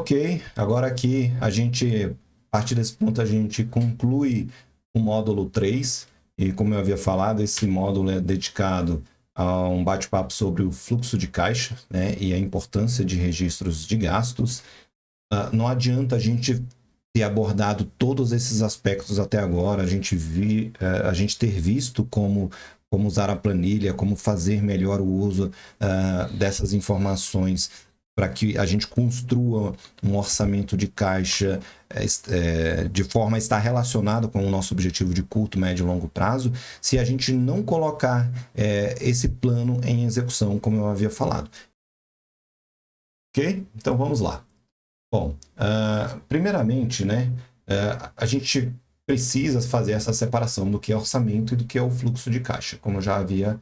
Ok, agora aqui a partir desse ponto a gente conclui o módulo 3 e como eu havia falado, esse módulo é dedicado a um bate-papo sobre o fluxo de caixa, né, e a importância de registros de gastos. Não adianta a gente ter abordado todos esses aspectos até agora, a gente ter visto como usar a planilha, como fazer melhor o uso dessas informações para que a gente construa um orçamento de caixa de forma a estar relacionado com o nosso objetivo de curto, médio e longo prazo, se a gente não colocar esse plano em execução, como eu havia falado. Ok? Então vamos lá. Bom, primeiramente, né, a gente precisa fazer essa separação do que é orçamento e do que é o fluxo de caixa, como eu já havia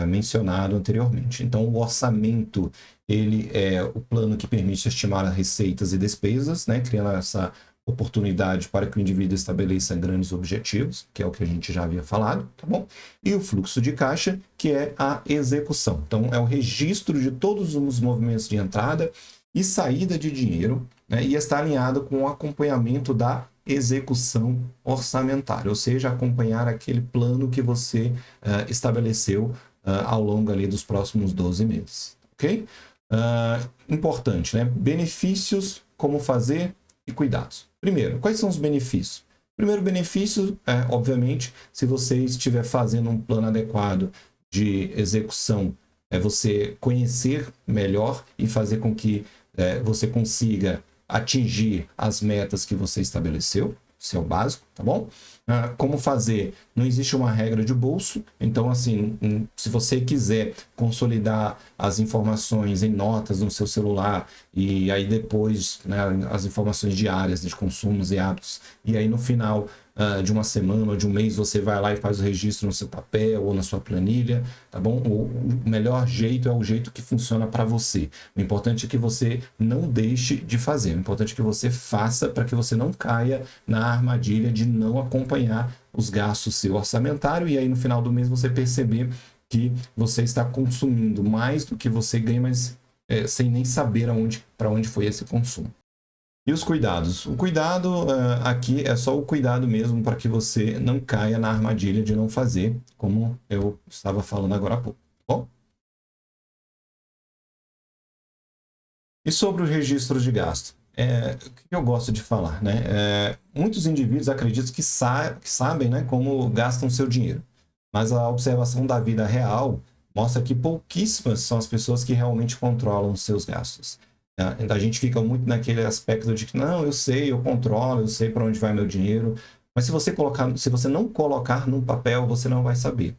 mencionado anteriormente. Então, o orçamento, ele é o plano que permite estimar as receitas e despesas, né, criando essa oportunidade para que o indivíduo estabeleça grandes objetivos, que é o que a gente já havia falado, tá bom? E o fluxo de caixa, que é a execução. Então, é o registro de todos os movimentos de entrada e saída de dinheiro, né, e está alinhado com o acompanhamento da execução orçamentária, ou seja, acompanhar aquele plano que você estabeleceu ao longo ali dos próximos 12 meses, ok? Importante, né? Benefícios, como fazer e cuidados. Primeiro, quais são os benefícios? Primeiro benefício, obviamente, se você estiver fazendo um plano adequado de execução, é você conhecer melhor e fazer com que você consiga atingir as metas que você estabeleceu, isso é o básico, tá bom? Como fazer? Não existe uma regra de bolso, então assim, se você quiser consolidar as informações em notas no seu celular e aí depois, né, as informações diárias de consumos e hábitos, e aí no final de uma semana ou de um mês você vai lá e faz o registro no seu papel ou na sua planilha, tá bom? O melhor jeito é o jeito que funciona para você. O importante é que você não deixe de fazer, o importante é que você faça para que você não caia na armadilha de não acompanhar os gastos seu orçamentário e aí no final do mês você perceber que você está consumindo mais do que você ganha, mas sem nem saber para onde foi esse consumo. E os cuidados? O cuidado aqui é só o cuidado mesmo para que você não caia na armadilha de não fazer, como eu estava falando agora há pouco. Bom? E sobre os registros de gasto? O que eu gosto de falar, né? Muitos indivíduos acreditam que sabem, né, como gastam seu dinheiro, mas a observação da vida real mostra que pouquíssimas são as pessoas que realmente controlam seus gastos. A gente fica muito naquele aspecto de que não, eu sei, eu controlo, eu sei para onde vai meu dinheiro, mas se você não colocar no papel, você não vai saber.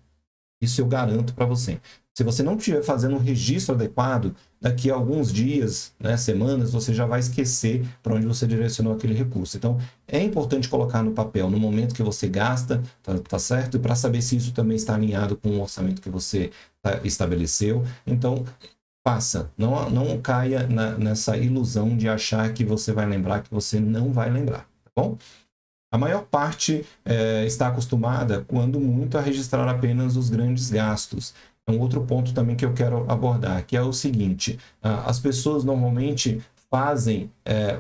Isso eu garanto para você. Se você não estiver fazendo um registro adequado, daqui a alguns dias, né, semanas, você já vai esquecer para onde você direcionou aquele recurso. Então, é importante colocar no papel no momento que você gasta, tá certo? E para saber se isso também está alinhado com o orçamento que você estabeleceu. Então, faça. Não caia nessa ilusão de achar que você vai lembrar, que você não vai lembrar, tá bom? A maior parte está acostumada, quando muito, a registrar apenas os grandes gastos. É um outro ponto também que eu quero abordar, que é o seguinte: as pessoas normalmente fazem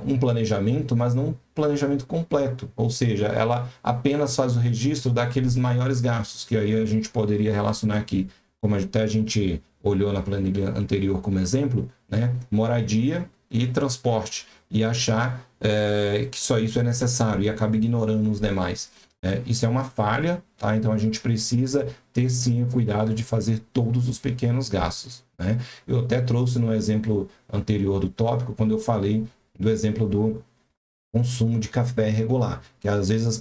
um planejamento, mas não um planejamento completo. Ou seja, ela apenas faz o registro daqueles maiores gastos, que aí a gente poderia relacionar aqui, como até a gente olhou na planilha anterior como exemplo, né? Moradia e transporte, e achar que só isso é necessário e acaba ignorando os demais. Isso é uma falha, tá? Então a gente precisa ter sim o cuidado de fazer todos os pequenos gastos, né? Eu até trouxe no exemplo anterior do tópico, quando eu falei do exemplo do consumo de café regular, que às vezes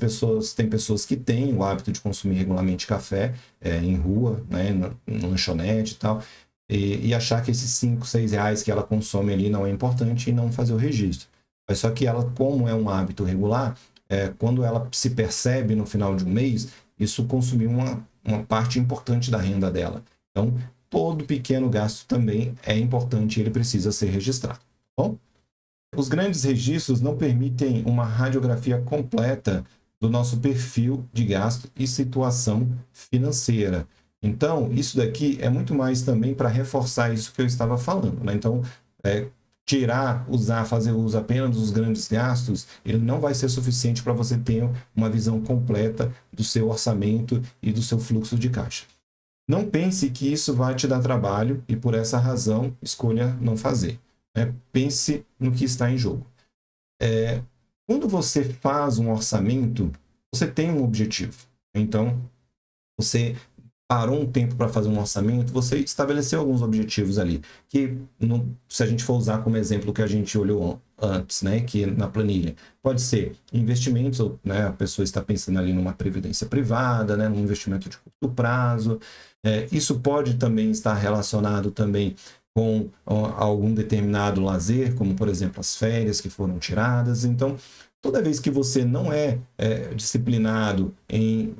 tem pessoas que têm o hábito de consumir regularmente café em rua, né, no lanchonete e tal, e achar que esses 5, 6 reais que ela consome ali não é importante e não fazer o registro. Mas só que ela, como é um hábito regular, quando ela se percebe no final de um mês, isso consumiu uma parte importante da renda dela. Então, todo pequeno gasto também é importante e ele precisa ser registrado. Bom? Os grandes registros não permitem uma radiografia completa do nosso perfil de gasto e situação financeira. Então, isso daqui é muito mais também para reforçar isso que eu estava falando, né? Então, tirar, usar, fazer uso apenas dos grandes gastos, ele não vai ser suficiente para você ter uma visão completa do seu orçamento e do seu fluxo de caixa. Não pense que isso vai te dar trabalho e, por essa razão, escolha não fazer. Pense no que está em jogo. Quando você faz um orçamento, você tem um objetivo. Então, você parou um tempo para fazer um orçamento, você estabeleceu alguns objetivos ali, que se a gente for usar como exemplo que a gente olhou antes, né, que na planilha, pode ser investimentos, né, a pessoa está pensando ali numa previdência privada, né, num investimento de curto prazo. Isso pode também estar relacionado também com algum determinado lazer, como por exemplo as férias que foram tiradas. Então, toda vez que você não é disciplinado em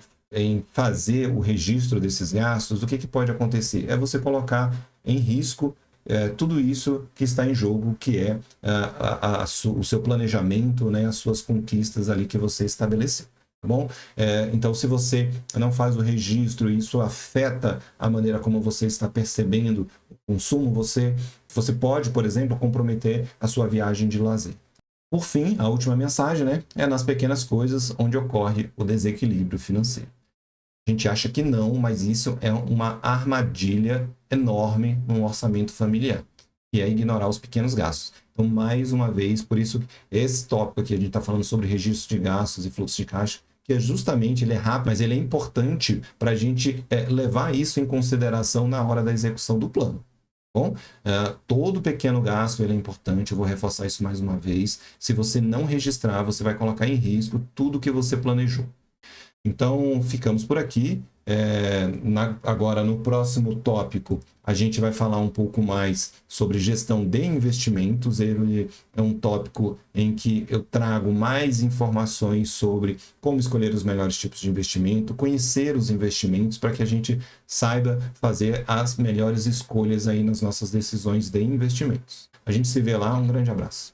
fazer o registro desses gastos, o que pode acontecer? É você colocar em risco tudo isso que está em jogo, que é o seu planejamento, né, as suas conquistas ali que você estabeleceu. Tá bom? Então, se você não faz o registro e isso afeta a maneira como você está percebendo o consumo, você pode, por exemplo, comprometer a sua viagem de lazer. Por fim, a última mensagem, né, é nas pequenas coisas onde ocorre o desequilíbrio financeiro. A gente acha que não, mas isso é uma armadilha enorme num orçamento familiar, que é ignorar os pequenos gastos. Então, mais uma vez, por isso, esse tópico aqui, a gente está falando sobre registro de gastos e fluxo de caixa, que é justamente, ele é rápido, mas ele é importante para a gente levar isso em consideração na hora da execução do plano. Bom, todo pequeno gasto ele é importante, eu vou reforçar isso mais uma vez. Se você não registrar, você vai colocar em risco tudo que você planejou. Então, ficamos por aqui. Agora, no próximo tópico, a gente vai falar um pouco mais sobre gestão de investimentos. Ele é um tópico em que eu trago mais informações sobre como escolher os melhores tipos de investimento, conhecer os investimentos para que a gente saiba fazer as melhores escolhas aí nas nossas decisões de investimentos. A gente se vê lá, um grande abraço.